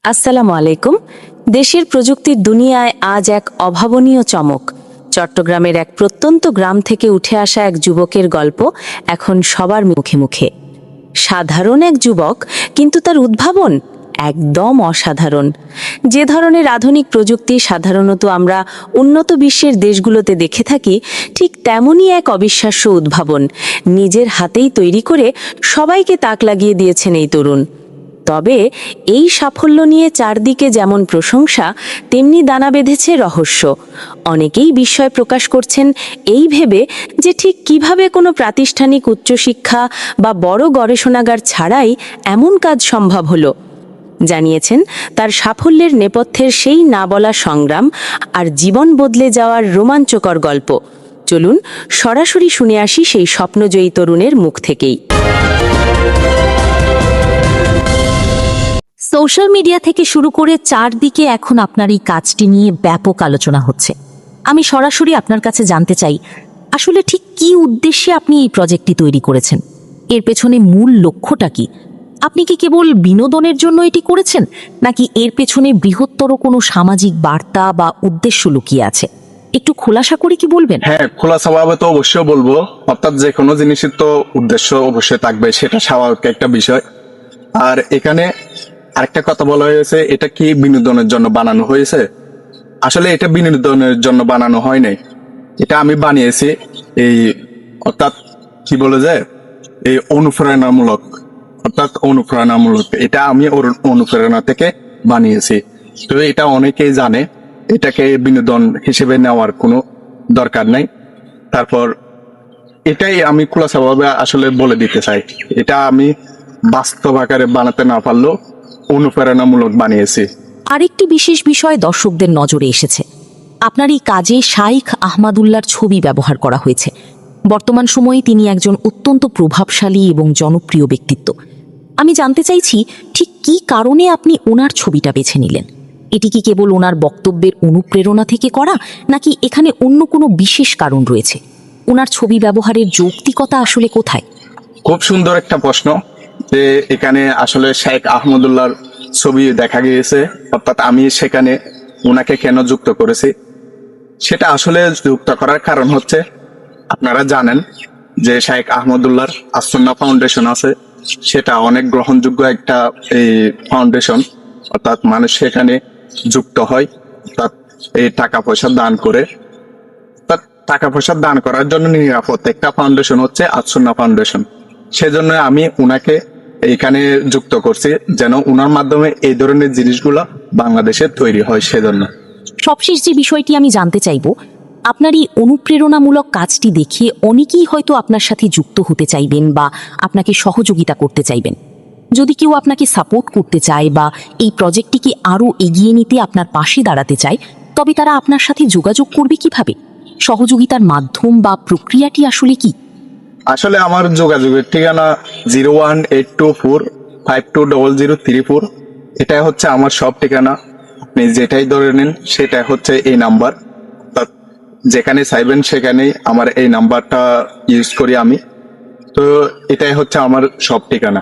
আসসালামু আলাইকুম। দেশের প্রযুক্তির দুনিয়ায় আজ এক অভাবনীয় চমক। চট্টগ্রামের এক প্রত্যন্ত গ্রাম থেকে উঠে আসা এক যুবকের গল্প এখন সবার মুখে মুখে। সাধারণ এক যুবক, কিন্তু তার উদ্ভাবন একদম অসাধারণ। যে ধরনের আধুনিক প্রযুক্তি সাধারণত আমরা উন্নত বিশ্বের দেশগুলোতে দেখে থাকি, ঠিক তেমনই এক অবিশ্বাস্য উদ্ভাবন নিজের হাতেই তৈরি করে সবাইকে তাক লাগিয়ে দিয়েছেন এই তরুণ। তবে এই সাফল্য নিয়ে চারদিকে যেমন প্রশংসা, তেমনি দানা বেঁধেছে রহস্য। অনেকেই বিস্ময় প্রকাশ করছেন এই ভেবে যে ঠিক কিভাবে কোনো প্রাতিষ্ঠানিক উচ্চশিক্ষা বা বড় গবেষণাগার ছাড়াই এমন কাজ সম্ভব হলো। জানিয়েছেন তার সাফল্যের নেপথ্যের সেই না বলা সংগ্রাম আর জীবন বদলে যাওয়ার রোমাঞ্চকর গল্প। চলুন সরাসরি শুনে আসি সেই স্বপ্নজয়ী তরুণের মুখ থেকেই। সোশ্যাল মিডিয়া থেকে শুরু করে চারদিকে এখন আপনার এই কাজটি নিয়ে ব্যাপক আলোচনা হচ্ছে। আমি সরাসরি আপনার কাছে জানতে চাই, আসলে ঠিক কী উদ্দেশ্যে আপনি এই প্রজেক্টটি তৈরি করেছেন? এর পেছনে মূল লক্ষ্যটা কি? আপনি কি কেবল বিনোদনের জন্য এটি করেছেন, নাকি এর পেছনে বৃহত্তর কোনো সামাজিক বার্তা বা উদ্দেশ্য লুকিয়ে আছে? একটু খোলাসা করে কি বলবেন? হ্যাঁ, খোলাসাভাবে তো অবশ্যই বলবো। অর্থাৎ যে কোনো জিনিসের তো উদ্দেশ্য অবশ্যই থাকবে, সেটা স্বাভাবিক একটা বিষয়। আর এখানে আরেকটা কথা বলা হয়েছে, এটা কি বিনোদনের জন্য বানানো হয়েছে? আসলে এটা বিনোদনের জন্য বানানো হয় নাই। এটা আমি বানিয়েছি এই অর্থাৎ কি বলে যায়, এই অনুপ্রেরণামূলক, এটা আমি ওর অনুপ্রেরণা থেকে বানিয়েছি। তো এটা অনেকেই জানে, এটাকে বিনোদন হিসেবে নেওয়ার কোনো দরকার নাই। তারপর এটাই আমি খোলাসাভাবে আসলে বলে দিতে চাই, এটা আমি বাস্তব আকারে বানাতে না পারলেও অনুপ্রেরণামূলক বানিয়েছি। আরেকটি বিশেষ বিষয় দর্শকদের নজরে এসেছে। আপনার এই কাজে শাইখ আহমদুল্লাহর ছবি ব্যবহার করা হয়েছে। বর্তমান সময়ে তিনি একজন অত্যন্ত প্রভাবশালী এবং জনপ্রিয় ব্যক্তিত্ব। আমি জানতে চাইছি, ঠিক কী কারণে আপনি ওনার ছবিটা বেছে নিলেন? এটি কি কেবল ওনার বক্তব্যের অনুপ্রেরণা থেকে করা, নাকি এখানে অন্য কোনো বিশেষ কারণ রয়েছে? ওনার ছবি ব্যবহারের যৌক্তিকতা আসলে কোথায়? খুব সুন্দর একটা প্রশ্ন, যে এখানে আসলে শেখ আহমদুল্লাহর ছবি দেখা গিয়েছে, অর্থাৎ আমি সেখানে ওনাকে কেন যুক্ত করেছি, সেটা আসলে যুক্ত করার কারণ হচ্ছে, আপনারা জানেন যে শেখ আহমদুল্লাহর আসন্না ফাউন্ডেশন আছে, সেটা অনেক গ্রহণযোগ্য একটা এই ফাউন্ডেশন। অর্থাৎ মানুষ সেখানে যুক্ত হয়, অর্থাৎ এই টাকা পয়সা দান করে। টাকা পয়সা দান করার জন্য নিরাপদ একটা ফাউন্ডেশন হচ্ছে আসন্না ফাউন্ডেশন। সেজন্য আমি উনাকে এখানে যুক্ত করছি, যেন উনার মাধ্যমে এই ধরনের জিনিসগুলো বাংলাদেশে তৈরি হয়। সেজন্য সবশেষ যে বিষয়টি আমি জানতে চাইব, আপনার এই অনুপ্রেরণামূলক কাজটি দেখে অনেকেই হয়তো আপনার সাথে যুক্ত হতে চাইবেন বা আপনাকে সহযোগিতা করতে চাইবেন। যদি কেউ আপনাকে সাপোর্ট করতে চায় বা এই প্রজেক্টটিকে আরও এগিয়ে নিতে আপনার পাশে দাঁড়াতে চায়, তবে তারা আপনার সাথে যোগাযোগ করবে কিভাবে? সহযোগিতার মাধ্যম বা প্রক্রিয়াটি আসলে কি? আসলে আমার যোগাযোগের ঠিকানা 01824520034। এটাই হচ্ছে আমার সব ঠিকানা। আপনি যেটাই ধরে নেন সেটাই হচ্ছে এই নাম্বার। যেখানে চাইবেন সেখানেই আমার এই নাম্বারটা ইউজ করি আমি। তো এটাই হচ্ছে আমার সব ঠিকানা।